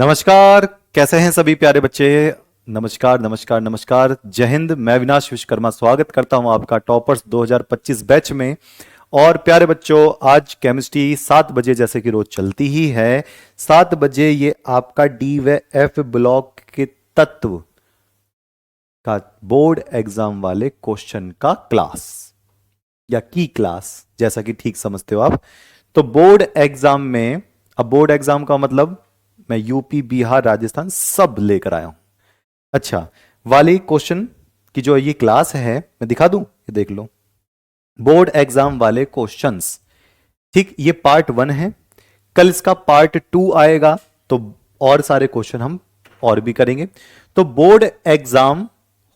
नमस्कार। कैसे हैं सभी प्यारे बच्चे। नमस्कार नमस्कार नमस्कार। जय हिंद। मैं विनाश विश्वकर्मा स्वागत करता हूं आपका टॉपर्स 2025 बैच में। और प्यारे बच्चों, आज केमिस्ट्री 7 बजे जैसे कि रोज चलती ही है, 7 बजे ये आपका डी व एफ ब्लॉक के तत्व का बोर्ड एग्जाम वाले क्वेश्चन का क्लास या की क्लास, जैसा कि ठीक समझते हो आप। तो बोर्ड एग्जाम में, अब बोर्ड एग्जाम का मतलब मैं यूपी बिहार राजस्थान सब लेकर आया हूं। अच्छा, वाली क्वेश्चन की जो ये क्लास है मैं दिखा दूं, ये देख लो। बोर्ड एग्जाम वाले क्वेश्चंस, ठीक, ये पार्ट 1 है। कल इसका पार्ट 2 आएगा, तो और सारे क्वेश्चन हम और भी करेंगे। तो बोर्ड एग्जाम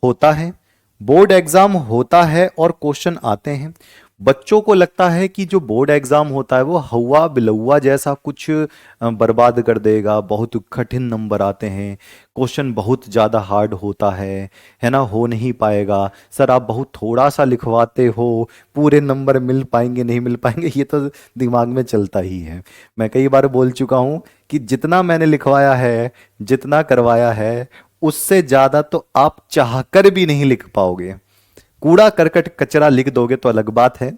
होता है, बोर्ड एग्जाम होता है और क्वेश्चन आते हैं। बच्चों को लगता है कि जो बोर्ड एग्जाम होता है वो हवा बिलौवा जैसा कुछ बर्बाद कर देगा, बहुत कठिन नंबर आते हैं, क्वेश्चन बहुत ज़्यादा हार्ड होता है ना, हो नहीं पाएगा सर, आप बहुत थोड़ा सा लिखवाते हो, पूरे नंबर मिल पाएंगे नहीं मिल पाएंगे, ये तो दिमाग में चलता ही है। मैं कई बार बोल चुका हूँ कि जितना मैंने लिखवाया है, जितना करवाया है, उससे ज़्यादा तो आप चाहकर भी नहीं लिख पाओगे। कूड़ा करकट कचरा लिख दोगे तो अलग बात है,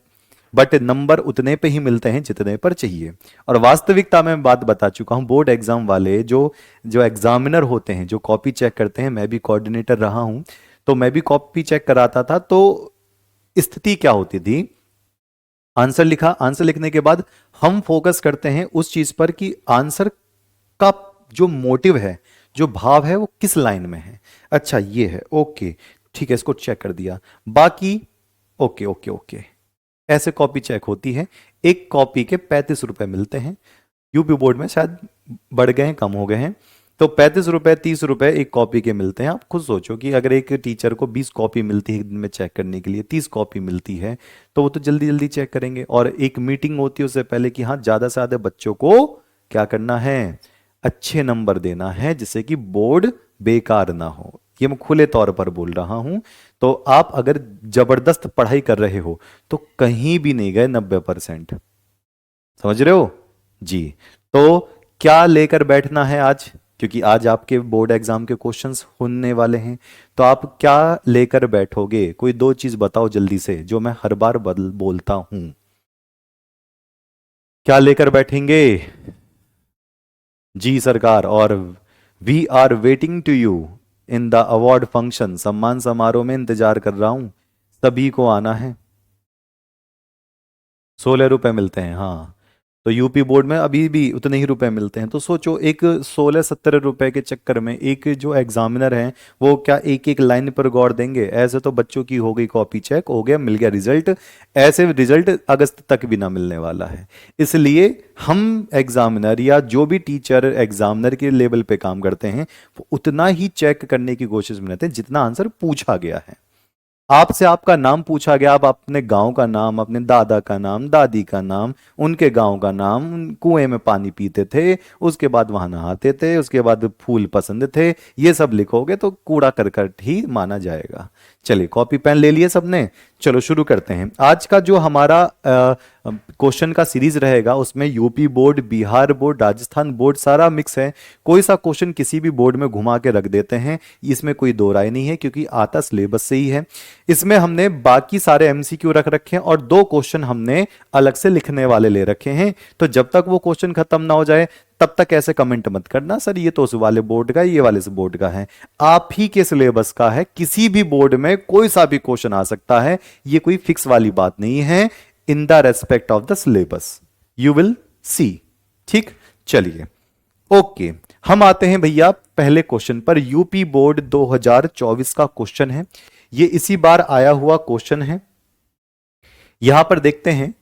बट नंबर उतने पे ही मिलते हैं जितने पर चाहिए। और वास्तविकता में बात बता चुका हूं, बोर्ड एग्जाम वाले जो जो एग्जामिनर होते हैं, जो कॉपी चेक करते हैं, मैं भी कोऑर्डिनेटर रहा हूं, तो मैं भी कॉपी चेक कराता था। तो स्थिति क्या होती थी, आंसर लिखा, आंसर लिखने के बाद हम फोकस करते हैं उस चीज पर कि आंसर का जो मोटिव है, जो भाव है, वो किस लाइन में है। अच्छा ये है, ओके ठीक है, इसको चेक कर दिया, बाकी ओके ओके ओके। ऐसे कॉपी चेक होती है। एक कॉपी के 35 रुपए मिलते हैं। यूपी बोर्ड में शायद बढ़ गए हैं, कम हो गए हैं। तो 35 रुपए 30 रुपए एक कॉपी के मिलते हैं। आप खुद सोचो कि अगर एक टीचर को 20 कॉपी मिलती है एक दिन में चेक करने के लिए, 30 कॉपी मिलती है, तो वो तो जल्दी जल्दी चेक करेंगे। और एक मीटिंग होती है उससे पहले कि हाँ, ज्यादा से ज्यादा बच्चों को क्या करना है, अच्छे नंबर देना है, जिससे कि बोर्ड बेकार ना हो। ये मैं खुले तौर पर बोल रहा हूं। तो आप अगर जबरदस्त पढ़ाई कर रहे हो तो कहीं भी नहीं गए 90%। समझ रहे हो जी। तो क्या लेकर बैठना है आज, क्योंकि आज आपके बोर्ड एग्जाम के क्वेश्चंस होने वाले हैं। तो आप क्या लेकर बैठोगे, कोई 2 चीज बताओ जल्दी से, जो मैं हर बार बोलता हूं। क्या लेकर बैठेंगे जी सरकार। और we are waiting to you in the award function, सम्मान समारोह में इंतजार कर रहा हूं, सभी को आना है। 16 रुपए मिलते हैं, हाँ। तो यूपी बोर्ड में अभी भी उतने ही रुपए मिलते हैं। तो सोचो, एक 16-17 रुपए के चक्कर में एक जो एग्जामिनर हैं वो क्या एक एक लाइन पर गौर देंगे। ऐसे तो बच्चों की हो गई कॉपी चेक, हो गया, मिल गया रिजल्ट। ऐसे रिजल्ट अगस्त तक भी ना मिलने वाला है। इसलिए हम एग्जामिनर या जो भी टीचर एग्जामिनर के लेवल पे काम करते हैं, वो उतना ही चेक करने की कोशिश में रहते हैं जितना आंसर पूछा गया है। आपसे आपका नाम पूछा गया, आप अपने गांव का नाम, अपने दादा का नाम, दादी का नाम, उनके गांव का नाम, कुएं में पानी पीते थे, उसके बाद वहां नहाते थे, उसके बाद फूल पसंद थे, ये सब लिखोगे तो कूड़ा करकट ही माना जाएगा। चलिए, कॉपी पेन ले लिए सबने, चलो शुरू करते हैं। आज का जो हमारा क्वेश्चन का सीरीज रहेगा, उसमें UP board, Bihar board, Rajasthan board सारा मिक्स है। कोई सा क्वेश्चन किसी भी बोर्ड में घुमा के रख देते हैं, इसमें कोई दो राय नहीं है, क्योंकि आता सिलेबस से ही है। इसमें हमने बाकी सारे एमसीक्यू रख रखे हैं और 2 क्वेश्चन हमने अलग से लिखने वाले ले रखे हैं। तो जब तक वो क्वेश्चन खत्म ना हो जाए तब तक ऐसे कमेंट मत करना सर ये तो उस वाले बोर्ड का है, ये वाले से बोर्ड का है। आप ही के सिलेबस का है, किसी भी बोर्ड में कोई सा भी क्वेश्चन आ सकता है, ये कोई फिक्स वाली बात नहीं है। In the respect of the syllabus you will see. ठीक, चलिए ओके, हम आते हैं भैया पहले क्वेश्चन पर। यूपी बोर्ड 2024 का क्वेश्चन है, ये इसी बार आया हुआ क्वेश्चन है। यहां पर देखते हैं,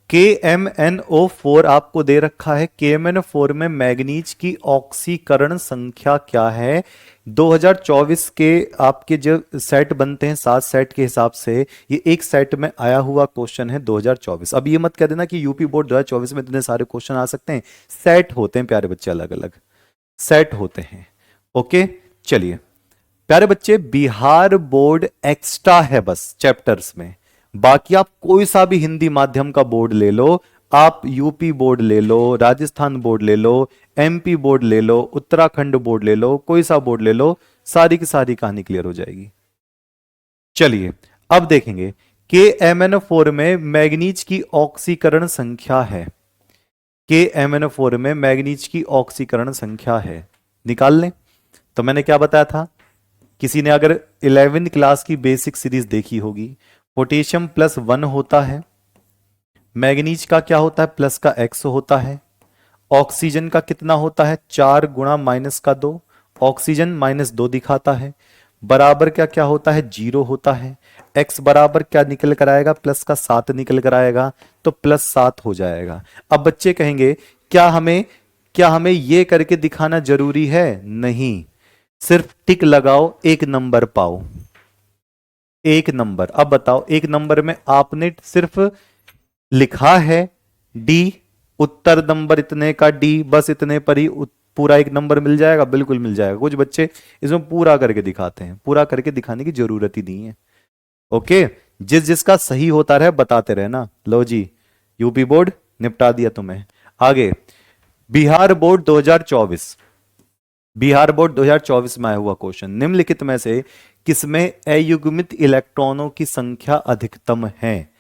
KMnO4 आपको दे रखा है। KMnO4 में मैग्नीज की ऑक्सीकरण संख्या क्या है। 2024 के आपके जो सेट बनते हैं 7 सेट के हिसाब से, ये एक सेट में आया हुआ क्वेश्चन है 2024। अब ये मत कह देना कि यूपी बोर्ड 2024 में इतने सारे क्वेश्चन आ सकते हैं। सेट होते हैं प्यारे बच्चे, अलग अलग सेट होते हैं। ओके, चलिए प्यारे बच्चे, बिहार बोर्ड एक्स्ट्रा है बस चैप्टर्स में। बाकी आप कोई सा भी हिंदी माध्यम का बोर्ड ले लो, आप यूपी बोर्ड ले लो, राजस्थान बोर्ड ले लो, एमपी बोर्ड ले लो, उत्तराखंड बोर्ड ले लो, कोई सा बोर्ड ले लो, सारी की सारी कहानी क्लियर हो जाएगी। चलिए अब देखेंगे के MnO4 में मैग्नीज की ऑक्सीकरण संख्या है। के MnO4 में मैग्नीज की ऑक्सीकरण संख्या है, निकाल लें। तो मैंने क्या बताया था, किसी ने अगर 11वीं क्लास की बेसिक सीरीज देखी होगी, पोटेशियम +1 होता है, मैग्नीज का क्या होता है, प्लस का x होता है, ऑक्सीजन का कितना होता है, 4 गुणा -2, ऑक्सीजन -2 दिखाता है, बराबर क्या क्या होता है, 0 होता है, x बराबर क्या निकल कर आएगा, +7 निकल कर आएगा, तो +7 हो जाएगा। अब बच्चे कहेंगे क्या हमें ये करके दिखाना जरूरी है, नहीं, सिर्फ टिक लगाओ, एक नंबर पाओ, एक नंबर। अब बताओ, एक नंबर में आपने सिर्फ लिखा है डी, उत्तर नंबर इतने का डी, बस इतने पर ही पूरा एक नंबर मिल जाएगा, बिल्कुल मिल जाएगा। कुछ बच्चे इसमें पूरा करके दिखाते हैं, पूरा करके दिखाने की जरूरत ही नहीं है। ओके, जिसका सही होता रहे बताते रहे ना। लो जी, यूपी बोर्ड निपटा दिया तुम्हें। आगे बिहार बोर्ड 2024, बिहार बोर्ड 2024 में आया हुआ क्वेश्चन, निम्नलिखित में से किसमें अयुग्मित इलेक्ट्रॉनों की संख्या अधिकतम है।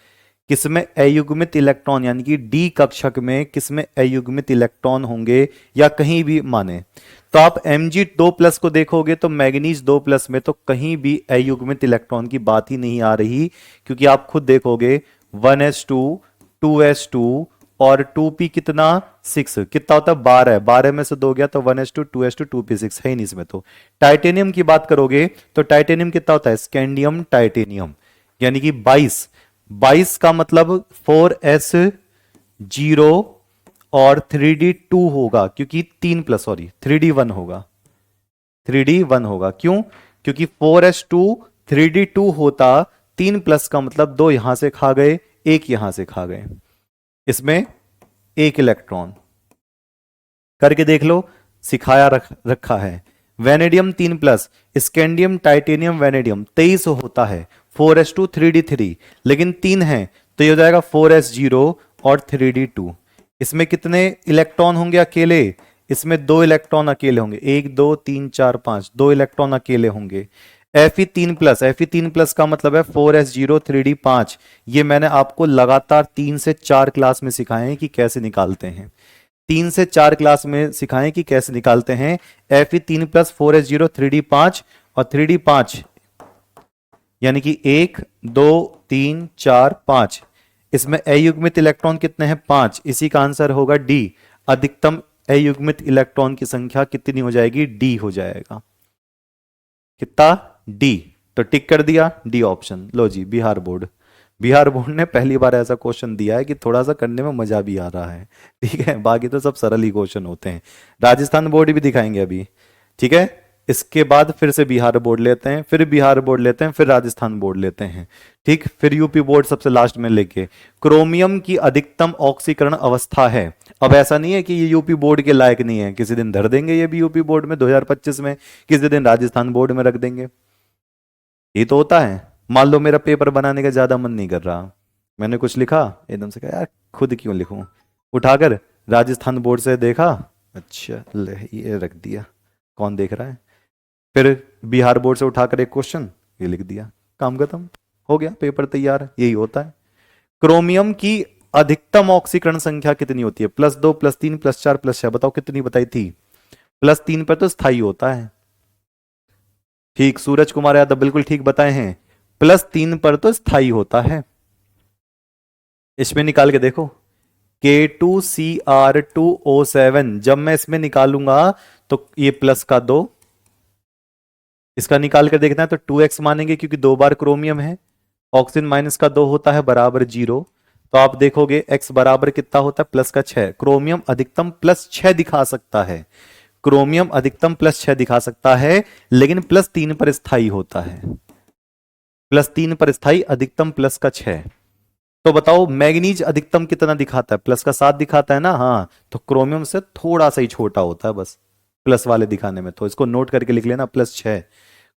किसमें अयुग्मित इलेक्ट्रॉन, यानी कि डी कक्षक में किसमें अयुग्मित इलेक्ट्रॉन होंगे, या कहीं भी माने तो आप Mg2+ को देखोगे तो मैग्नीज 2+ में तो कहीं भी अयुग्मित इलेक्ट्रॉन की बात ही नहीं आ रही, क्योंकि आप खुद देखोगे 1s2 2s2 और 2p कितना 6, कितना होता है 12, 12 में से 2 गया तो 1s2 2s2 2p6 है ही नहीं इसमें। तो टाइटेनियम की बात करोगे तो टाइटेनियम कितना होता है, स्कैंडियम टाइटेनियम, यानी कि 22, 22 का मतलब 4s0 और 3d2 होगा, क्योंकि 3D1 होगा, 3D1 होगा। क्यों, क्योंकि 4s2 3d2 होता, 3+ का मतलब 2 यहां से खा गए, 1 यहां से खा गए, इसमें 1 इलेक्ट्रॉन। करके देख लो, सिखाया रखा है। वेनेडियम 3+, स्कैंडियम टाइटेनियम वेनेडियम 23 होता है, 4s2 3d3, लेकिन 3 है तो ये हो जाएगा 4s0 और 3d2। इसमें कितने इलेक्ट्रॉन होंगे अकेले, इसमें 2 इलेक्ट्रॉन अकेले होंगे, 1 2 3 4 5, 2 इलेक्ट्रॉन अकेले होंगे। Fe3+ का मतलब है 4s0 3d5। ये मैंने आपको लगातार 3 से 4 क्लास में सिखाए हैं कि कैसे निकालते हैं, 3 से 4 क्लास में सिखाएं कि कैसे निकालते हैं। Fe3+ 4s0 3d5 और 3d5 यानी कि 1 2 3 4 5, इसमें अयुग्मित इलेक्ट्रॉन कितने हैं, 5। इसी का आंसर होगा डी। अधिकतम अयुग्मित इलेक्ट्रॉन की संख्या कितनी हो जाएगी, डी हो जाएगा। कितना, डी। तो टिक कर दिया डी ऑप्शन। लो जी, बिहार बोर्ड, बिहार बोर्ड ने पहली बार ऐसा क्वेश्चन दिया है कि थोड़ा सा करने में मजा भी आ रहा है, ठीक है, बाकी तो सब सरल ही क्वेश्चन होते हैं। राजस्थान बोर्ड भी दिखाएंगे अभी, ठीक है, इसके बाद फिर से बिहार बोर्ड लेते हैं, फिर बिहार बोर्ड लेते हैं, फिर राजस्थान बोर्ड लेते हैं, ठीक, फिर यूपी बोर्ड सबसे लास्ट में लेके। क्रोमियम की अधिकतम ऑक्सीकरण अवस्था है। अब ऐसा नहीं है कि ये यूपी बोर्ड के लायक नहीं है, किसी दिन धर देंगे ये भी यूपी बोर्ड में 2025 में, किसी दिन राजस्थान बोर्ड में रख देंगे। ये तो होता है, मान लो मेरा पेपर बनाने का ज्यादा मन नहीं कर रहा, मैंने कुछ लिखा, एकदम से कहा यार खुद क्यों लिखूं, उठाकर राजस्थान बोर्ड से देखा, अच्छा ले ये रख दिया, कौन देख रहा है, फिर बिहार बोर्ड से उठाकर एक क्वेश्चन ये लिख दिया, काम खत्म, हो गया पेपर तैयार। यही होता है। क्रोमियम की अधिकतम ऑक्सीकरण संख्या कितनी होती है, +2 +3 +4 +6, बताओ कितनी बताई थी। +3 पर तो स्थायी होता है, ठीक, सूरज कुमार यादव बिल्कुल ठीक बताए हैं, +3 पर तो स्थायी होता है। इसमें निकाल के देखो, K2Cr2O7, जब मैं इसमें निकालूंगा तो ये प्लस का 2, इसका निकाल कर देखना है तो 2x मानेंगे क्योंकि 2 बार क्रोमियम है, ऑक्सीजन -2 होता है बराबर 0, तो आप देखोगे x बराबर कितना होता है, +6। क्रोमियम अधिकतम +6 दिखा सकता है, क्रोमियम अधिकतम +6 दिखा सकता है, लेकिन +3 पर स्थायी होता है, +3 पर स्थायी, अधिकतम +6। तो बताओ मैग्नीज अधिकतम कितना दिखाता है, +7 दिखाता है ना, हाँ, तो क्रोमियम से थोड़ा सा ही छोटा होता है बस प्लस वाले दिखाने में, तो इसको नोट करके लिख लेना, +6।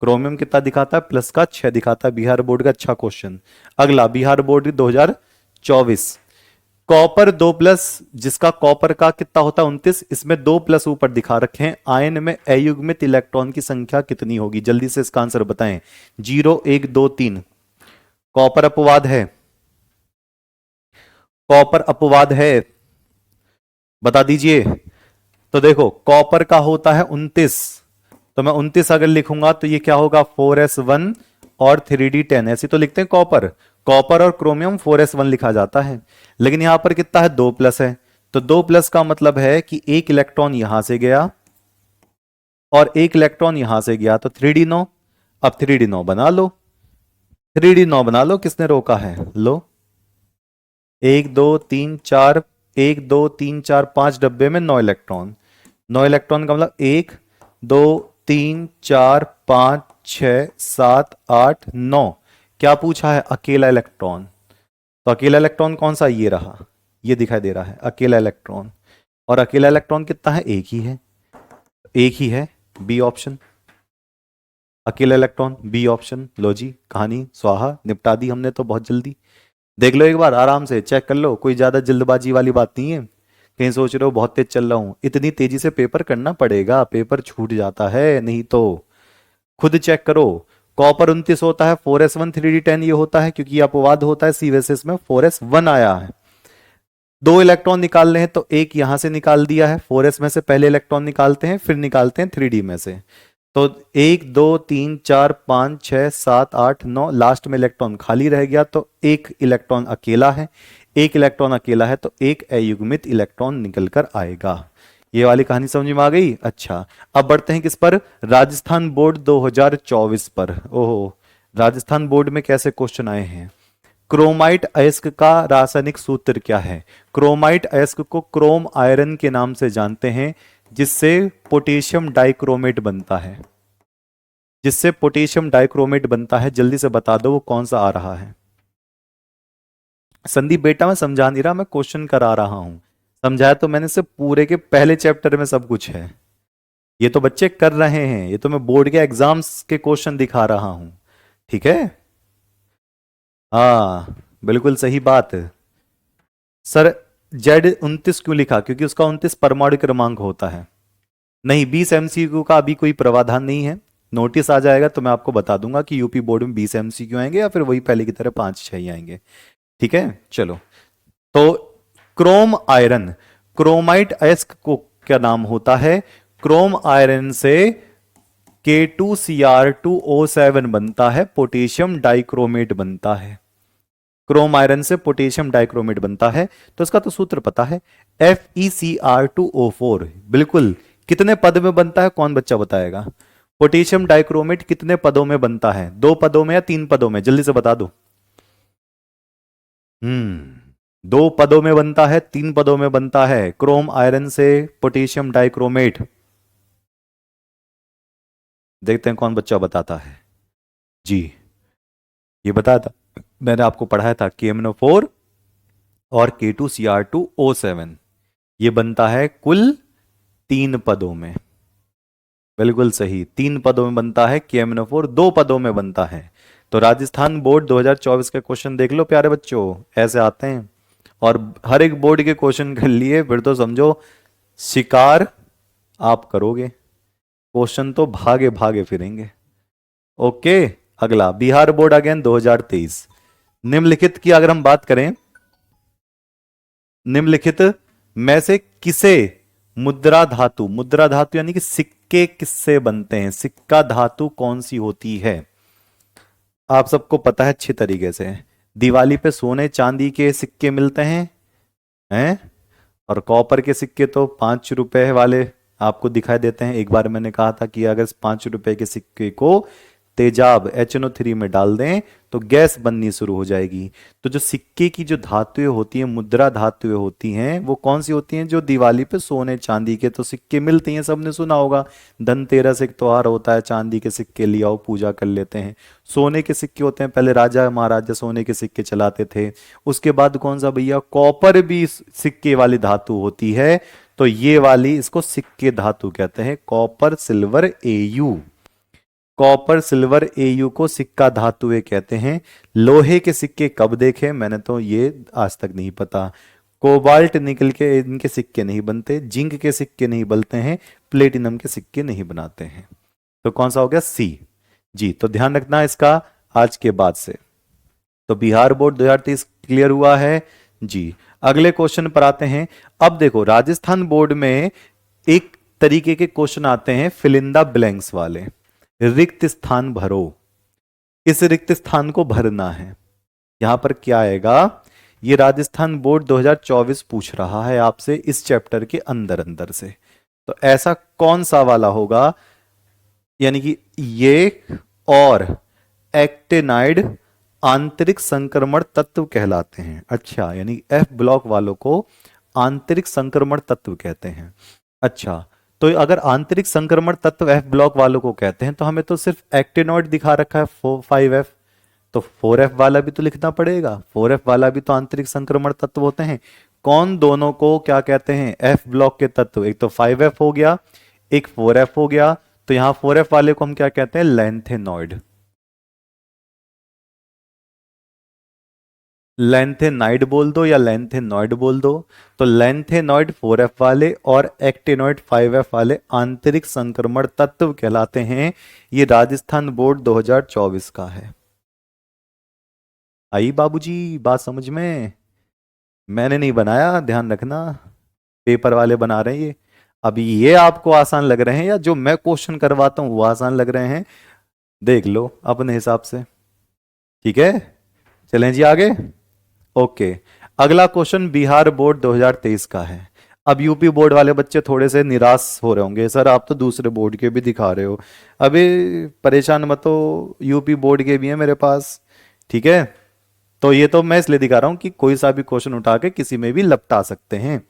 क्रोमियम कितना दिखाता है, +6 दिखाता है। बिहार बोर्ड का अच्छा क्वेश्चन। अगला बिहार बोर्ड 2024, कॉपर 2+, जिसका कॉपर का कितना होता है 29, इसमें 2+ ऊपर दिखा रखे हैं। आयन में अयुग्मित इलेक्ट्रॉन की संख्या कितनी होगी? जल्दी से इसका आंसर बताएं। 0 1 2 3। कॉपर अपवाद है, कॉपर अपवाद है, बता दीजिए। तो देखो कॉपर का होता है 29, तो मैं 29 अगर लिखूंगा तो ये क्या होगा 4s1 और 3d10, ऐसे तो लिखते हैं कॉपर। कॉपर और क्रोमियम 4s1 लिखा जाता है, लेकिन यहां पर कितना है 2+ है, तो 2+ का मतलब है कि एक इलेक्ट्रॉन यहां से गया और एक इलेक्ट्रॉन यहां से गया, तो 3d9। अब 3d9 बना लो, 3d9 बना लो, किसने रोका है? लो 1 2 3 4, 1 2 3 4 5 डब्बे में 9 इलेक्ट्रॉन। 9 इलेक्ट्रॉन का मतलब 1 2 3 4 5 6 7 8 9। क्या पूछा है? अकेला इलेक्ट्रॉन। तो अकेला इलेक्ट्रॉन कौन सा? ये रहा, ये दिखाई दे रहा है अकेला इलेक्ट्रॉन। और अकेला इलेक्ट्रॉन कितना है? एक ही है, एक ही है, बी ऑप्शन। अकेला इलेक्ट्रॉन बी ऑप्शन। लो जी, कहानी स्वाहा, निपटा दी हमने तो बहुत जल्दी। देख लो एक बार, आराम से चेक कर लो, कोई ज्यादा जल्दबाजी वाली बात नहीं है। कहीं सोच रहे हो बहुत तेज चल रहा हूं, इतनी तेजी से पेपर करना पड़ेगा, पेपर छूट जाता है नहीं तो। खुद चेक करो। कॉपर 29 होता है, 4s1 3d10 ये होता है, क्योंकि ये अपवाद होता है, सी बेसिस में 4s1 आया है। 2 इलेक्ट्रॉन निकालने हैं तो एक यहां से निकाल दिया है, 4s में से पहले इलेक्ट्रॉन निकालते हैं, फिर निकालते हैं 3d में से। तो 1 2 3 4 5 6 7 8 9, लास्ट में इलेक्ट्रॉन खाली रह गया, तो एक इलेक्ट्रॉन अकेला है। एक इलेक्ट्रॉन अकेला है तो एक अयुग्मित इलेक्ट्रॉन निकल कर आएगा। ये वाली कहानी समझ में आ गई? अच्छा, अब बढ़ते हैं किस पर? राजस्थान बोर्ड 2024 पर। ओहो, राजस्थान बोर्ड में कैसे क्वेश्चन आए हैं। क्रोमाइट अयस्क का रासायनिक सूत्र क्या है? क्रोमाइट अयस्क को क्रोम आयरन के नाम से जानते हैं, जिससे पोटेशियम डाइक्रोमेट बनता है। जिससे पोटेशियम डाइक्रोमेट बनता है, जल्दी से बता दो वो कौन सा आ रहा है। संदीप बेटा मैं समझा नहीं रहा, मैं क्वेश्चन करा रहा हूं। समझाया तो मैंने से पूरे के पहले चैप्टर में सब कुछ है, ये तो बच्चे कर रहे हैं, ये तो मैं बोर्ड के एग्जाम्स के क्वेश्चन दिखा रहा हूं। ठीक है, हाँ बिल्कुल सही बात है सर। Z 29 क्यों लिखा? क्योंकि उसका 29 परमाणु क्रमांक होता है। नहीं, 20 MCQ का अभी कोई प्रावधान नहीं है, नोटिस आ जाएगा तो मैं आपको बता दूंगा कि यूपी बोर्ड में 20 MCQ आएंगे या फिर वही पहले की तरह 5-6 ही आएंगे। ठीक है, चलो। तो क्रोम आयरन, क्रोमाइट अयस्क को क्या नाम होता है? क्रोम आयरन से K2Cr2O7 बनता है, पोटेशियम डाइक्रोमेट बनता है। क्रोम आयरन से पोटेशियम डाइक्रोमेट बनता है, तो इसका तो सूत्र पता है, FeCr2O4। बिल्कुल। कितने पद में बनता है? कौन बच्चा बताएगा? पोटेशियम डाइक्रोमेट कितने पदों में बनता है? 2 पदों में या 3 पदों में? जल्दी से बता दो। 2 पदों में बनता है, 3 पदों में बनता है क्रोम आयरन से पोटेशियम डाइक्रोमेट। देखते हैं कौन बच्चा बताता है जी। ये बताया था, मैंने आपको पढ़ाया था, KMnO4 और K2Cr2O7 ये बनता है कुल 3 पदों में। बिल्कुल सही, 3 पदों में बनता है। KMnO4 2 पदों में बनता है। तो राजस्थान बोर्ड 2024 के क्वेश्चन देख लो प्यारे बच्चों, ऐसे आते हैं। और हर एक बोर्ड के क्वेश्चन कर लिए फिर तो समझो शिकार आप करोगे, क्वेश्चन तो भागे भागे फिरेंगे। ओके, अगला बिहार बोर्ड अगेन 2023। निम्नलिखित की अगर हम बात करें, निम्नलिखित में से किसे मुद्रा धातु, मुद्रा धातु यानी कि सिक्के किससे बनते हैं? सिक्का धातु कौन सी होती है? आप सबको पता है अच्छी तरीके से, दिवाली पे सोने चांदी के सिक्के मिलते हैं, हैं? और कॉपर के सिक्के तो 5 रुपए वाले आपको दिखाई देते हैं। एक बार मैंने कहा था कि अगर 5 रुपए के सिक्के को तेजाब HNO3 में डाल दें तो गैस बननी शुरू हो जाएगी। तो जो सिक्के की जो धातुएं होती हैं, मुद्रा धातुएं होती हैं, वो कौन सी होती हैं? जो दिवाली पे सोने चांदी के तो सिक्के मिलते हैं, सबने सुना होगा। धनतेरस एक त्योहार होता है, चांदी के सिक्के ले आओ पूजा कर लेते हैं। सोने के सिक्के होते हैं, पहले राजा महाराजा सोने के सिक्के चलाते थे। उसके बाद कौन सा भैया? कॉपर भी सिक्के वाली धातु होती है। तो ये वाली, इसको सिक्के धातु कहते हैं, copper silver Au। Copper silver Au को सिक्का धातुएं कहते हैं। लोहे के सिक्के कब देखे? मैंने तो ये आज तक नहीं पता। कोबाल्ट निकल के इनके सिक्के नहीं बनते, जिंक के सिक्के नहीं बनते हैं, प्लेटिनम के सिक्के नहीं बनाते हैं। तो कौन सा हो गया? सी। जी, तो ध्यान रखना इसका आज के बाद से। तो बिहार बोर्ड 2023 क्लियर हुआ है जी। अगले क्वेश्चन पर आते हैं। अब देखो राजस्थान बोर्ड में एक तरीके के क्वेश्चन आते हैं फिल इन द ब्लैंक्स वाले, रिक्त स्थान भरो। इस रिक्त स्थान को भरना है। यहां पर क्या आएगा? ये राजस्थान बोर्ड 2024 पूछ रहा है आपसे इस चैप्टर के अंदर अंदर से। तो ऐसा कौन सा वाला होगा? यानी कि ये और एक्टिनाइड आंतरिक संक्रमण तत्व कहलाते हैं। अच्छा, यानी एफ ब्लॉक वालों को आंतरिक संक्रमण तत्व कहते हैं। अच्छा, तो अगर आंतरिक संक्रमण तत्व एफ ब्लॉक वालों को कहते हैं तो हमें तो सिर्फ एक्टिनॉइड दिखा रखा है 5F, तो 4F वाला भी तो लिखना पड़ेगा। 4F वाला भी तो आंतरिक संक्रमण तत्व होते हैं। कौन दोनों को क्या कहते हैं? एफ ब्लॉक के तत्व। एक तो 5F हो गया, एक 4F हो गया। तो यहां 4F वाले को हम क्या कहते हैं? लैंथेनॉइड। लैंथेनाइड बोल दो या लैंथेनॉइड बोल दो। तो लैंथेनॉइड 4F वाले और एक्टिनॉइड 5F वाले आंतरिक संक्रमण तत्व कहलाते हैं। ये राजस्थान बोर्ड 2024 का है। आई बाबूजी बात समझ में? मैंने नहीं बनाया, ध्यान रखना, पेपर वाले बना रहे हैं ये। अभी ये आपको आसान लग रहे हैं या जो मैं क्वेश्चन करवाता हूं वो आसान लग रहे हैं? देख लो अपने हिसाब से। ठीक है, चलें जी आगे। ओके, अगला क्वेश्चन बिहार बोर्ड 2023 का है। अब यूपी बोर्ड वाले बच्चे थोड़े से निराश हो रहे होंगे, सर आप तो दूसरे बोर्ड के भी दिखा रहे हो। अभी परेशान मत हो, यूपी बोर्ड के भी हैं मेरे पास। ठीक है, तो ये तो मैं इसलिए दिखा रहा हूं कि कोई सा भी क्वेश्चन उठा के किसी में भी लपटा सकते हैं।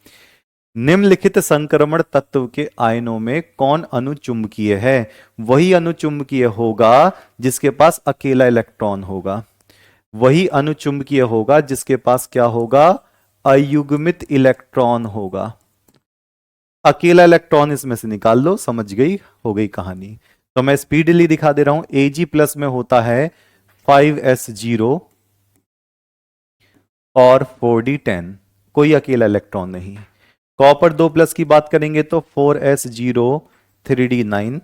निम्नलिखित संक्रमण तत्व के आयनों में कौन अनुचुंबकीय है? वही अनुचुंबकीय होगा जिसके पास अकेला इलेक्ट्रॉन होगा। वही अनुचुंबकीय होगा जिसके पास क्या होगा? अयुग्मित इलेक्ट्रॉन होगा। अकेला इलेक्ट्रॉन इसमें से निकाल लो, समझ गई, हो गई कहानी। तो मैं स्पीडली दिखा दे रहा हूं। Ag प्लस में होता है 5s0 और 4d10, कोई अकेला इलेक्ट्रॉन नहीं। कॉपर 2 प्लस की बात करेंगे तो 4s0 3d9।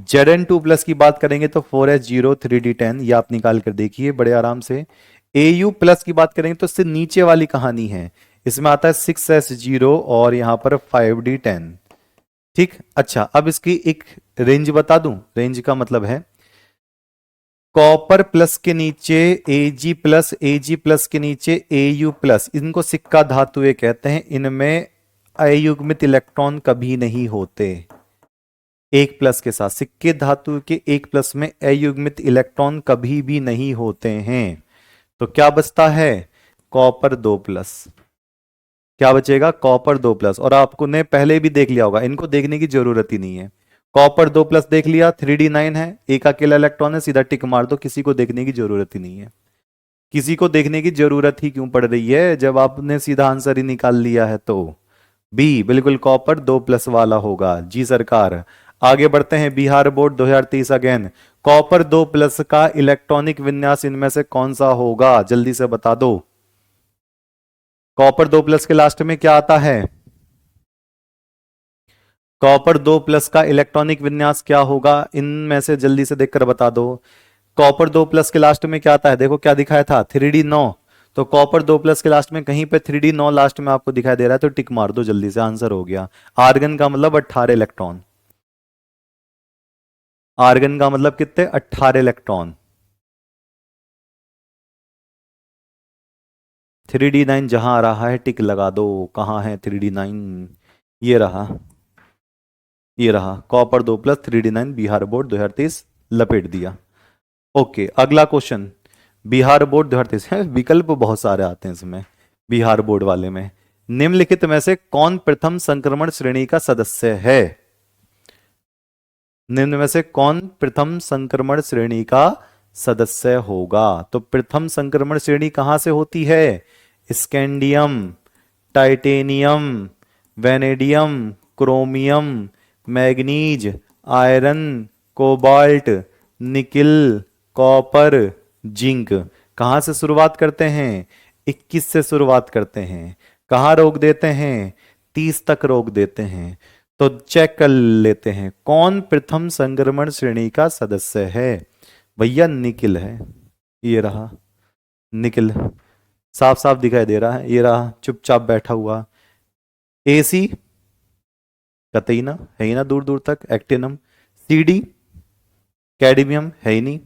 Zn2 प्लस की बात करेंगे तो 4s0 3d10, ये आप निकाल कर देखिए बड़े आराम से। Au प्लस की बात करेंगे तो इससे नीचे वाली कहानी है, इसमें आता है 6s0 और यहां पर 5d10। ठीक, अच्छा अब इसकी एक रेंज बता दूं। रेंज का मतलब है कॉपर प्लस के नीचे Ag प्लस के नीचे Au प्लस, इनको सिक्का धातुएं कहते हैं। इनमें अयुग्मित इलेक्ट्रॉन कभी नहीं होते। 1 प्लस के साथ सिक्के धातु के 1 प्लस में अयुग्मित इलेक्ट्रॉन कभी भी नहीं होते हैं। तो क्या बचता है? Copper 2 plus. क्या बचेगा? Copper 2 plus. और आपको ने पहले भी देख लिया होगा, इनको देखने की जरूरत ही नहीं है। कॉपर 2 प्लस देख लिया, 3d9 है, एक अकेला इलेक्ट्रॉन है, सीधा टिक मार दो, किसी को देखने की जरूरत ही नहीं है। किसी को देखने की जरूरत ही क्यों पड़ रही है जब आपने सीधा आंसर ही निकाल लिया है? तो बी बिल्कुल कॉपर 2 प्लस वाला होगा जी सरकार। आगे बढ़ते हैं, Bihar board 2023 again. Copper 2 plus का इलेक्ट्रॉनिक विन्यास इनमें से कौन सा होगा? जल्दी से बता दो। कॉपर 2 प्लस के लास्ट में क्या आता है? कॉपर 2 प्लस का इलेक्ट्रॉनिक विन्यास क्या होगा? इनमें से जल्दी से देखकर बता दो। कॉपर 2 प्लस के लास्ट में क्या आता है? देखो क्या दिखाया था, 3d9। तो कॉपर 2 प्लस के लास्ट में कहीं पे 3d9 लास्ट में आपको दिखाई दे रहा है तो टिक मार दो, जल्दी से आंसर हो गया। आर्गन का मतलब 18 इलेक्ट्रॉन। आर्गन का मतलब कितने? 18 इलेक्ट्रॉन। 3d9 जहां आ रहा है टिक लगा दो। कहां है 3d9? ये रहा, ये रहा copper 2 plus 3d9, Bihar board 2023 लपेट दिया। ओके, अगला क्वेश्चन बिहार बोर्ड 2023 है, विकल्प बहुत सारे आते हैं इसमें बिहार बोर्ड वाले में। निम्नलिखित में से कौन प्रथम संक्रमण श्रेणी का सदस्य है? निम्न में से कौन प्रथम संक्रमण श्रेणी का सदस्य होगा? तो प्रथम संक्रमण श्रेणी कहां से होती है? Scandium, titanium, vanadium, chromium, manganese, iron, cobalt, nickel, copper, zinc. कहां से शुरुआत करते हैं? 21 से शुरुआत करते हैं। कहाँ रोक देते हैं? 30 तक रोक देते हैं। तो चेक कर लेते हैं कौन प्रथम संक्रमण श्रेणी का सदस्य है। भैया निकिल है, ये रहा निकिल, साफ साफ दिखाई दे रहा है, ये रहा चुपचाप बैठा हुआ। एसी कतई ना, है ही ना दूर दूर तक। एक्टिनम, सीडी कैडमियम है ही नहीं।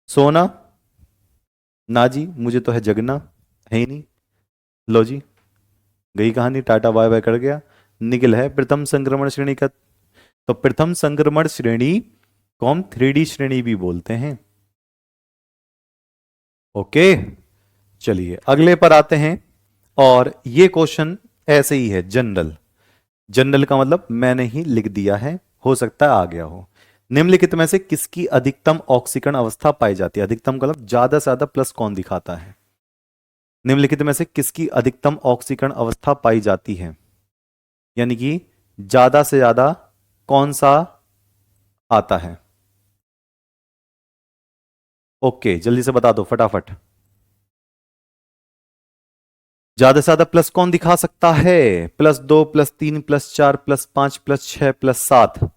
सोना ना जी, मुझे तो है जगना, है ही नहीं। लो जी, गई कहानी, टाटा बाय बाय कर गया। निकिल है प्रथम संक्रमण श्रेणी का। तो प्रथम संक्रमण श्रेणी को हम 3D श्रेणी भी बोलते हैं। ओके, चलिए अगले पर आते हैं। और ये क्वेश्चन ऐसे ही है, जनरल। जनरल का मतलब मैंने ही लिख दिया है, हो सकता है आ गया हो। निम्नलिखित में से किसकी अधिकतम ऑक्सीकरण अवस्था पाई जाती है? अधिकतम का मतलब ज्यादा से ज्यादा प्लस कौन दिखाता है? निम्नलिखित में से किसकी अधिकतम ऑक्सीकरण अवस्था पाई जाती है, यानी कि ज्यादा से ज्यादा कौन सा आता है? ओके, जल्दी से बता दो फटाफट। ज्यादा से ज्यादा प्लस कौन दिखा सकता है? +2, +3, +4, +5, +6, +7।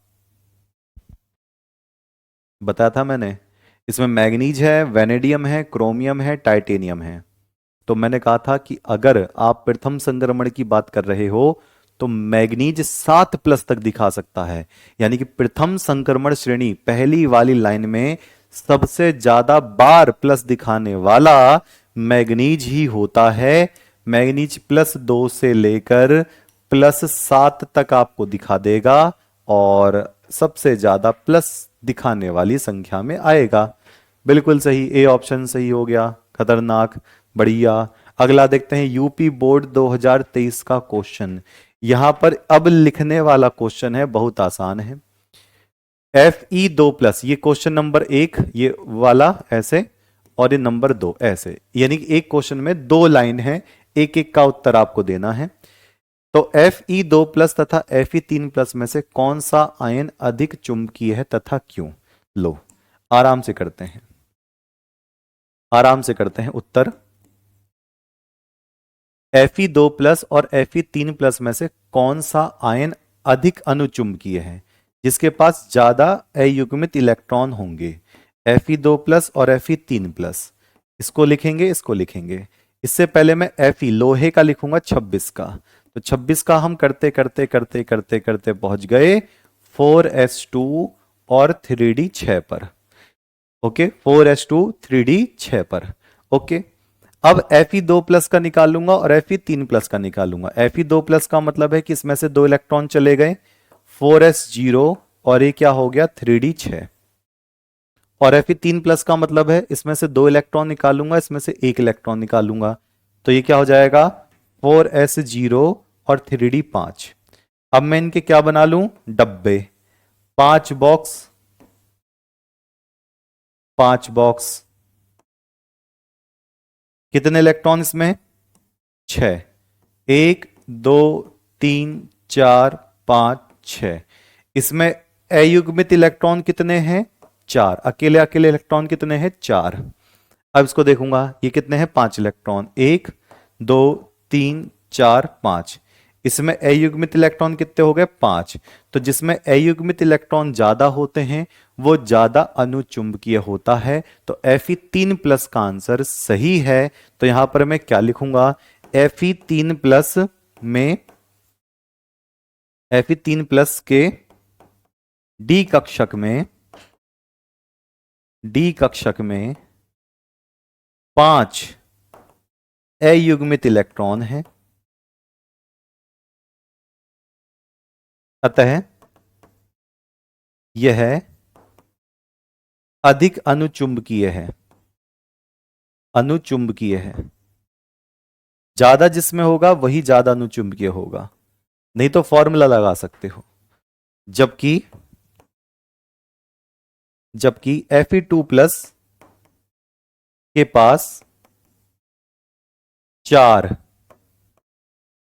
बताया था मैंने, इसमें मैग्नीज है, वेनेडियम है, क्रोमियम है, टाइटेनियम है। तो मैंने कहा था कि अगर आप प्रथम संक्रमण की बात कर रहे हो तो मैग्नीज 7+ तक दिखा सकता है। यानी कि प्रथम संक्रमण श्रेणी पहली वाली लाइन में सबसे ज्यादा बार प्लस दिखाने वाला मैग्नीज ही होता है। मैग्नीज +2 से लेकर +7 तक आपको दिखा देगा और सबसे ज्यादा प्लस दिखाने वाली संख्या में आएगा। बिल्कुल सही, ए ऑप्शन सही हो गया। खतरनाक, बढ़िया। अगला देखते हैं, यूपी बोर्ड 2023 का क्वेश्चन। यहां पर अब लिखने वाला क्वेश्चन है, बहुत आसान है। Fe2+, ये क्वेश्चन नंबर 1 ये वाला ऐसे, और ये नंबर 2 ऐसे, यानी कि एक क्वेश्चन में 2 लाइन है, एक एक का उत्तर आपको देना है। तो Fe2+ तथा Fe3+ में से कौन सा आयन अधिक चुंबकीय है तथा क्यों? लो, आराम से करते हैं, आराम से करते हैं उत्तर। Fe2+ और Fe3+ में से कौन सा आयन अधिक अनुचुंबकीय है, जिसके पास ज्यादा अयुग्मित इलेक्ट्रॉन होंगे? Fe2+ और Fe3+, इसको लिखेंगे, इसको लिखेंगे। इससे पहले मैं Fe लोहे का लिखूंगा 26 का। तो 26 का हम करते करते करते करते करते पहुंच गए 4s2 और 3d 6 पर। ओके, 4s2 3d 6 पर। ओके, अब Fe2+ का निकालूंगा और Fe3+ का निकालूंगा। Fe2+ का मतलब है कि इसमें से 2 इलेक्ट्रॉन चले गए, 4s0, और ये क्या हो गया 3d 6। और Fe3+ का मतलब है इसमें से 2 इलेक्ट्रॉन निकालूंगा, इसमें से 1 इलेक्ट्रॉन निकालूंगा, तो ये क्या हो जाएगा 4s0 और 3d 5। अब मैं इनके क्या बना लूं, डब्बे, 5 बॉक्स, 5 बॉक्स। कितने इलेक्ट्रॉन इसमें? 6। 1, 2, 3, 4, 5, 6। इसमें अयुग्मित इलेक्ट्रॉन कितने हैं? 4। अकेले अकेले इलेक्ट्रॉन कितने हैं? 4। अब इसको देखूंगा, ये कितने हैं? 5 इलेक्ट्रॉन, 1, 2, 3, 4, 5। इसमें अयुग्मित इलेक्ट्रॉन कितने हो गए? 5। तो जिसमें अयुग्मित इलेक्ट्रॉन ज्यादा होते हैं वो ज्यादा अनुचुंबकीय होता है। तो Fe3+ का आंसर सही है। तो यहां पर मैं क्या लिखूंगा, Fe3+ में, Fe3+ के डी कक्षक में, डी कक्षक में 5 अयुग्मित इलेक्ट्रॉन है। अतः यह अधिक अनुचुंबकीय है, अनुचुंबकीय है। ज्यादा जिसमें होगा वही ज्यादा अनुचुंबकीय होगा, नहीं तो फॉर्मूला लगा सकते हो। जबकि जबकि Fe2+ के पास 4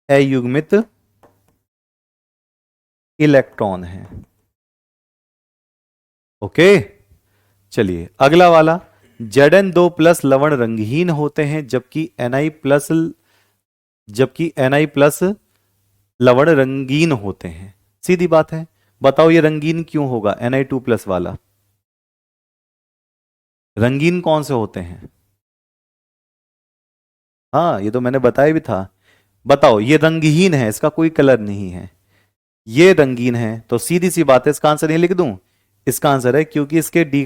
अयुग्मित इलेक्ट्रॉन है। ओके, चलिए अगला वाला, Zn2+ लवण रंगहीन होते हैं जबकि Ni+ जबकि Na+ लवण रंगीन होते हैं। सीधी बात है। बताओ ये रंगीन क्यों होगा Na2+ वाला? रंगीन कौन से होते हैं? हाँ, ये तो मैंने बताया भी था। बताओ, ये रंगहीन है, इसका कोई कलर नहीं है। ये रंगीन है, तो सीधी सी बात है, इसका आंसर ये लिख दूं। इसका आंसर है क्योंकि इसके डी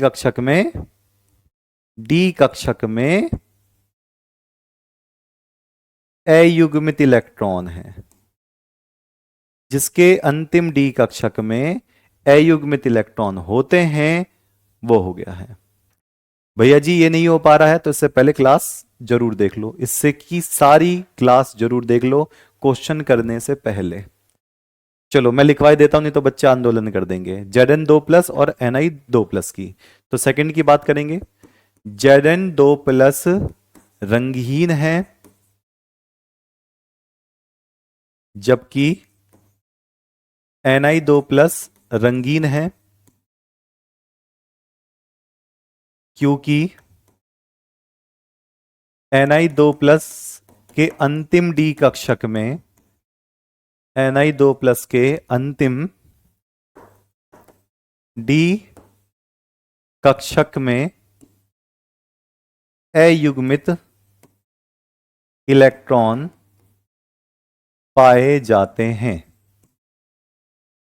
कक्षक में अयुग्मित इलेक्ट्रॉन है। जिसके अंतिम डी कक्षक में अयुग्मित इलेक्ट्रॉन होते हैं, वो हो गया है। भैया जी ये नहीं हो पा रहा है तो इससे पहले क्लास जरूर देख लो, इससे की सारी क्लास जरूर देख लो क्वेश्चन करने से पहले। चलो मैं लिखवाई देता हूं, नहीं तो बच्चे आंदोलन कर देंगे। Zn2+ और Ni2+ की। तो सेकंड की बात करेंगे। Zn2+ रंगहीन है, जबकि Ni2+ रंगीन है, क्योंकि Ni2+ के अंतिम डी कक्षक में Ni2+ के अंतिम डी कक्षक में अयुग्मित इलेक्ट्रॉन पाए जाते हैं।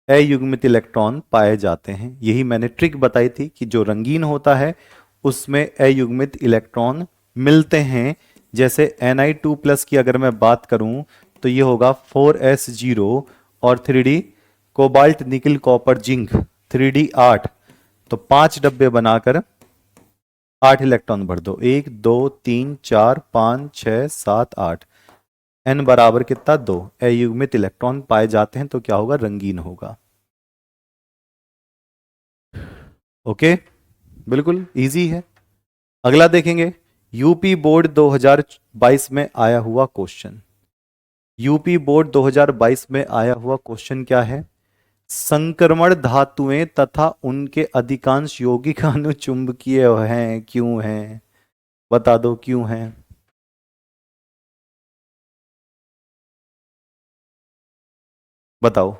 अयुग्मित इलेक्ट्रॉन पाए जाते हैं, यही मैंने ट्रिक बताई थी कि जो रंगीन होता है उसमें अयुग्मित इलेक्ट्रॉन मिलते हैं। जैसे Ni2+ की अगर मैं बात करूं तो ये होगा 4s0 और 3D cobalt nickel copper zinc 3D 8। तो 5 डब्बे बनाकर 8 इलेक्ट्रॉन भर दो। 1 2 3 4 5 6 7 8। n बराबर कितना? 2 अयुग्मित इलेक्ट्रॉन पाए जाते हैं, तो क्या होगा? रंगीन होगा। ओके, बिल्कुल इजी है। अगला देखेंगे। यूपी बोर्ड 2022 में आया हुआ क्वेश्चन। यूपी बोर्ड 2022 में आया हुआ क्वेश्चन क्या है? संक्रमण धातुएं तथा उनके अधिकांश यौगिक अनुचुंबकीय हैं, क्यों हैं? बता दो क्यों हैं। बताओ।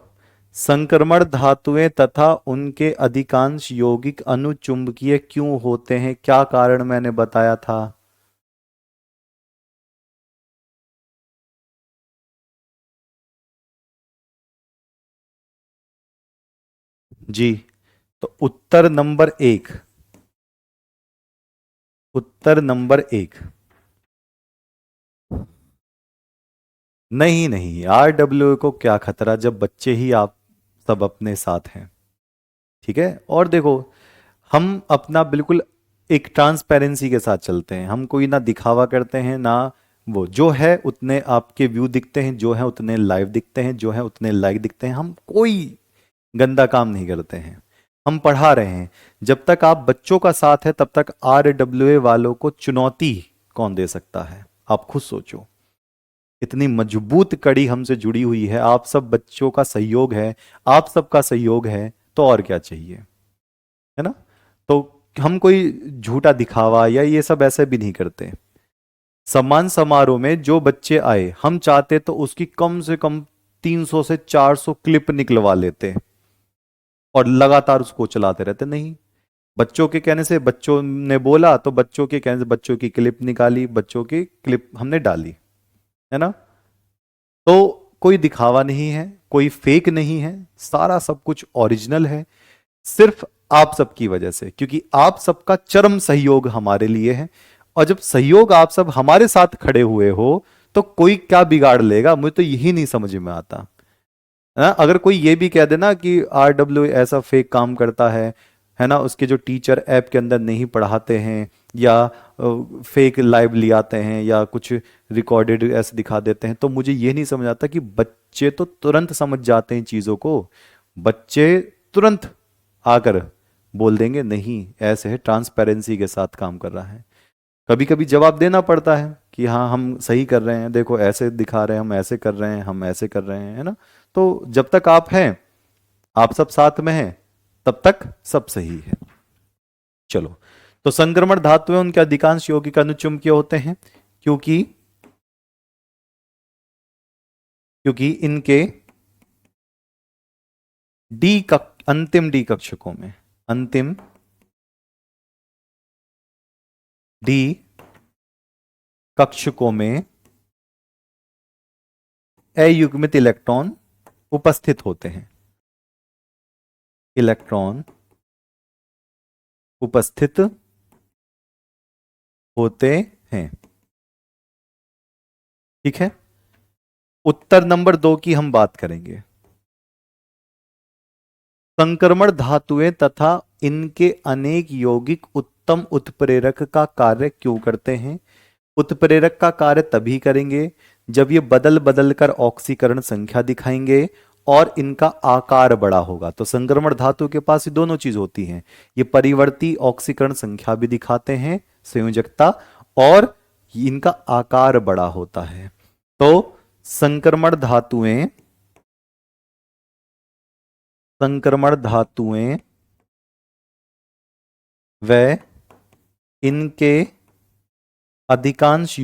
संक्रमण धातुएं तथा उनके अधिकांश यौगिक अनुचुंबकीय क्यों होते हैं? क्या कारण मैंने बताया था? जी, तो उत्तर नंबर 1। नहीं नहीं, RWA को क्या खतरा जब बच्चे ही आप सब अपने साथ हैं। ठीक है, और देखो, हम अपना बिल्कुल एक ट्रांसपेरेंसी के साथ चलते हैं। हम कोई ना दिखावा करते हैं ना, वो जो है उतने आपके व्यू दिखते हैं, जो है उतने लाइव दिखते हैं, जो है उतने लाइक दिखते हैं। हम कोई गंदा काम नहीं करते हैं, हम पढ़ा रहे हैं। जब तक आप बच्चों का साथ है तब तक RWA वालों को चुनौती कौन दे सकता है? आप खुद सोचो। इतनी मजबूत कड़ी हमसे जुड़ी हुई है, आप सब बच्चों का सहयोग है, आप सबका सहयोग है, तो और क्या चाहिए? है ना? तो हम कोई झूठा दिखावा या ये सब ऐसे भी नहीं करते। सम्मान समारोह में जो बच्चे आए, हम चाहते तो उसकी कम से कम 300 से 400 क्लिप निकलवा लेते और लगातार उसको चलाते रहते। नहीं, बच्चों के कहने से, बच्चों ने बोला तो बच्चों के कहने से बच्चों की क्लिप निकाली, बच्चों की क्लिप हमने डाली। है ना? तो कोई दिखावा नहीं है, कोई फेक नहीं है, सारा सब कुछ ओरिजिनल है। सिर्फ आप सबकी वजह से, क्योंकि आप सबका चरम सहयोग हमारे लिए है। और जब सहयोग आप सब हमारे साथ खड़े हुए हो, तो कोई क्या बिगाड़ लेगा? मुझे तो यही नहीं समझ में आता। है ना? अगर कोई ये भी कह देना कि RWA ऐसा फेक काम करता है ना, उसके जो टीचर ऐप के अंदर नहीं पढ़ाते हैं, या फेक लाइव ले आते हैं, या कुछ रिकॉर्डेड ऐसे दिखा देते हैं, तो मुझे ये नहीं समझ आता कि बच्चे तो तुरंत समझ जाते हैं चीज़ों को। बच्चे तुरंत आकर बोल देंगे नहीं, ऐसे है, ट्रांसपेरेंसी के साथ काम कर रहा है। कभी कभी जवाब देना पड़ता है कि हाँ हम सही कर रहे हैं, देखो ऐसे दिखा रहे हैं, हम ऐसे कर रहे हैं, हम ऐसे कर रहे हैं। है ना? तो जब तक आप हैं, आप सब साथ में हैं, तब तक सब सही है। चलो, तो संक्रमण धातुएं उनके अधिकांश यौगिक अनुचुंबकीय होते हैं, क्योंकि क्योंकि इनके अंतिम डी कक्षकों में, अंतिम डी कक्षकों में अयुग्मित इलेक्ट्रॉन उपस्थित होते हैं, इलेक्ट्रॉन उपस्थित होते हैं। ठीक है, उत्तर नंबर 2 की हम बात करेंगे। संक्रमण धातुएं तथा इनके अनेक यौगिक उत्तम उत्प्रेरक का कार्य क्यों करते हैं? उत्प्रेरक का कार्य तभी करेंगे जब ये बदल बदल कर ऑक्सीकरण संख्या दिखाएंगे और इनका आकार बड़ा होगा। तो संक्रमण धातु के पास ये दोनों चीज होती हैं, ये परिवर्ती ऑक्सीकरण संख्या भी दिखाते हैं, संयोजकता, और इनका आकार बड़ा होता है। तो संक्रमण धातुएं व इनके अधिकांश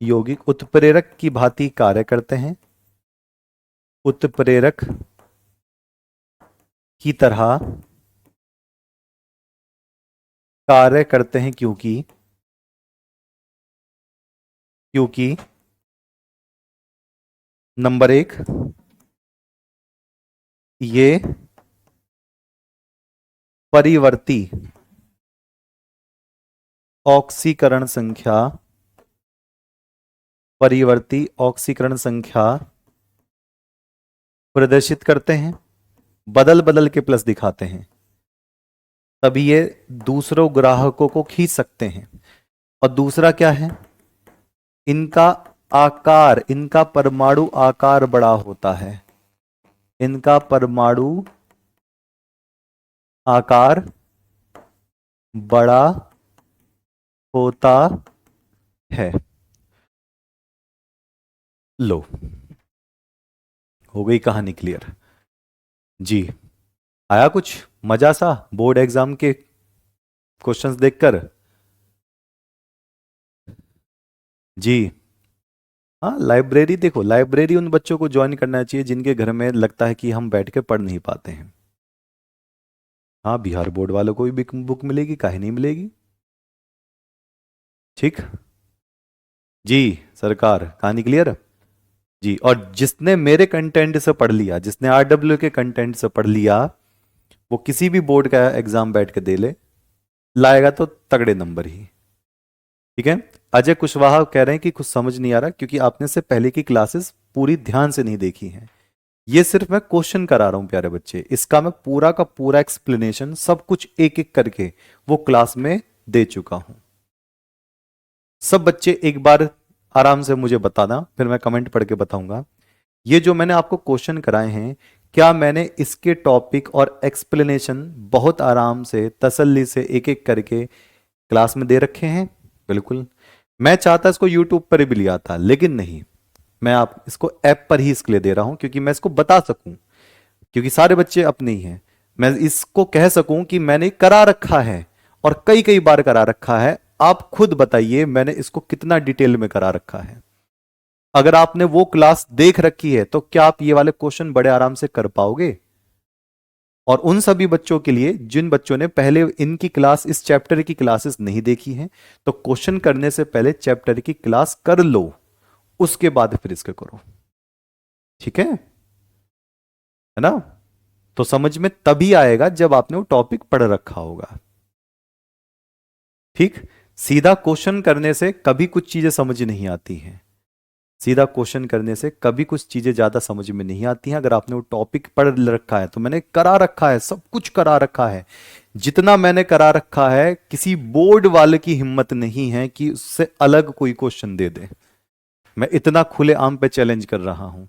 यौगिक उत्प्रेरक की भांति कार्य करते हैं, उत्प्रेरक की तरह कार्य करते हैं क्योंकि नंबर 1, ये परिवर्ती ऑक्सीकरण संख्या प्रदर्शित करते हैं, बदल बदल के प्लस दिखाते हैं, तभी ये दूसरों ग्राहकों को खींच सकते हैं। और दूसरा क्या है, इनका आकार, इनका परमाणु आकार बड़ा होता है, इनका परमाणु आकार बड़ा होता है। लो, हो गई कहानी क्लियर जी। आया कुछ मजा सा बोर्ड एग्जाम के क्वेश्चंस देखकर? जी हाँ, लाइब्रेरी देखो, लाइब्रेरी उन बच्चों को ज्वाइन करना चाहिए जिनके घर में लगता है कि हम बैठ के पढ़ नहीं पाते हैं। हाँ, बिहार बोर्ड वालों को भी बुक मिलेगी, काहे नहीं मिलेगी? ठीक जी सरकार, कहानी क्लियर जी। और जिसने मेरे कंटेंट से पढ़ लिया, जिसने आरडब्ल्यू के कंटेंट से पढ़ लिया, वो किसी भी बोर्ड का एग्जाम बैठ के दे ले, लाएगा तो तगड़े नंबर ही। ठीक है, अजय कुशवाहा कह रहे हैं कि कुछ समझ नहीं आ रहा क्योंकि आपने से पहले की क्लासेस पूरी ध्यान से नहीं देखी हैं। ये सिर्फ मैं क्वेश्चन करा रहा हूं प्यारे बच्चे, इसका मैं पूरा का पूरा एक्सप्लेनेशन सब कुछ एक एक करके वो क्लास में दे चुका हूं। सब बच्चे एक बार आराम से मुझे बताना, फिर मैं कमेंट पढ़ के बताऊंगा। ये जो मैंने आपको क्वेश्चन कराए हैं, क्या मैंने इसके टॉपिक और एक्सप्लेनेशन बहुत आराम से तसल्ली से एक एक करके क्लास में दे रखे हैं? बिल्कुल। मैं चाहता इसको यूट्यूब पर भी लिया था, लेकिन नहीं, मैं आप इसको ऐप पर ही इसलिए दे रहा हूं क्योंकि मैं इसको बता सकूं, क्योंकि सारे बच्चे अपने ही हैं। मैं इसको कह सकूं कि मैंने करा रखा है और कई कई बार करा रखा है। आप खुद बताइए मैंने इसको कितना डिटेल में करा रखा है। अगर आपने वो क्लास देख रखी है तो क्या आप ये वाले क्वेश्चन बड़े आराम से कर पाओगे? और उन सभी बच्चों के लिए जिन बच्चों ने पहले इनकी क्लास, इस चैप्टर की क्लासेस नहीं देखी हैं, तो क्वेश्चन करने से पहले चैप्टर की क्लास कर लो, उसके बाद फिर इसको करो। ठीक है ना? तो समझ में तभी आएगा जब आपने वो टॉपिक पढ़ रखा होगा। ठीक, सीधा क्वेश्चन करने से कभी कुछ चीजें समझ नहीं आती हैं, सीधा क्वेश्चन करने से कभी कुछ चीजें ज्यादा समझ में नहीं आती हैं। अगर आपने वो टॉपिक पढ़ रखा है, तो मैंने करा रखा है, सब कुछ करा रखा है, जितना मैंने करा रखा है, किसी बोर्ड वाले की हिम्मत नहीं है कि उससे अलग कोई क्वेश्चन दे दे। मैं इतना खुले आम पे चैलेंज कर रहा हूं,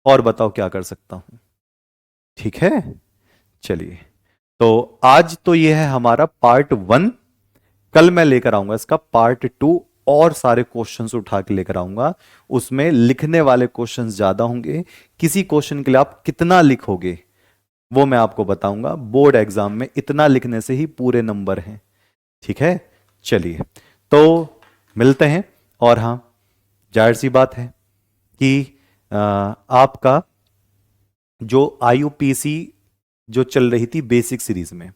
और बताओ क्या कर सकता हूं। ठीक है, चलिए, तो आज तो यह है हमारा पार्ट 1। कल मैं लेकर आऊंगा इसका पार्ट 2 और सारे क्वेश्चंस उठा के लेकर आऊंगा। उसमें लिखने वाले क्वेश्चंस ज्यादा होंगे, किसी क्वेश्चन के लिए आप कितना लिखोगे वो मैं आपको बताऊंगा। बोर्ड एग्जाम में इतना लिखने से ही पूरे नंबर हैं। ठीक है, चलिए तो मिलते हैं। और हाँ, जाहिर सी बात है कि आपका जो आईयूपीसी जो चल रही थी बेसिक सीरीज में,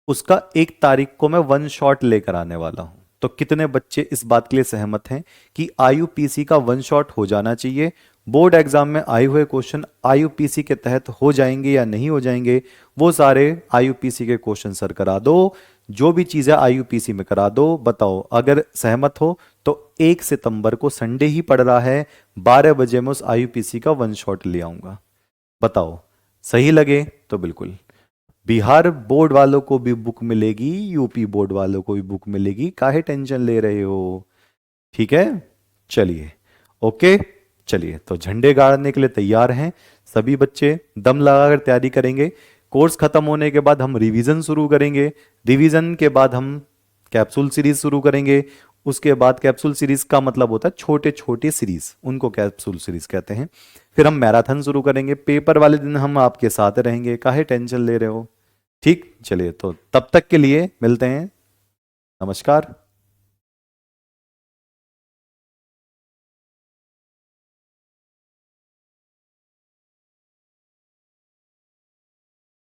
उसका 1 तारीख को मैं वन शॉट लेकर आने वाला हूं। तो कितने बच्चे इस बात के लिए सहमत हैं कि आईयूपीसी का वन शॉट हो जाना चाहिए? बोर्ड एग्जाम में आए हुए क्वेश्चन आईयूपीसी के तहत हो जाएंगे या नहीं हो जाएंगे, वो सारे आईयूपीसी के क्वेश्चन सर करा दो, जो भी चीजें आईयूपीसी में करा दो। बताओ, अगर सहमत हो तो 1 सितंबर को संडे ही पड़ रहा है, 12 बजे मैं उस आईयूपीसी का वन शॉट ले आऊंगा। बताओ, सही लगे तो बिल्कुल। बिहार बोर्ड वालों को भी बुक मिलेगी, यूपी बोर्ड वालों को भी बुक मिलेगी, काहे टेंशन ले रहे हो? ठीक है, चलिए, ओके। चलिए, तो झंडे गाड़ने के लिए तैयार हैं सभी बच्चे, दम लगाकर तैयारी करेंगे। कोर्स खत्म होने के बाद हम रिवीजन शुरू करेंगे, रिवीजन के बाद हम कैप्सूल सीरीज शुरू करेंगे। उसके बाद कैप्सूल सीरीज का मतलब होता है छोटे छोटे सीरीज, उनको कैप्सूल सीरीज कहते हैं। फिर हम मैराथन शुरू करेंगे, पेपर वाले दिन हम आपके साथ रहेंगे, काहे टेंशन ले रहे हो? ठीक, चलिए, तो तब तक के लिए मिलते हैं। नमस्कार।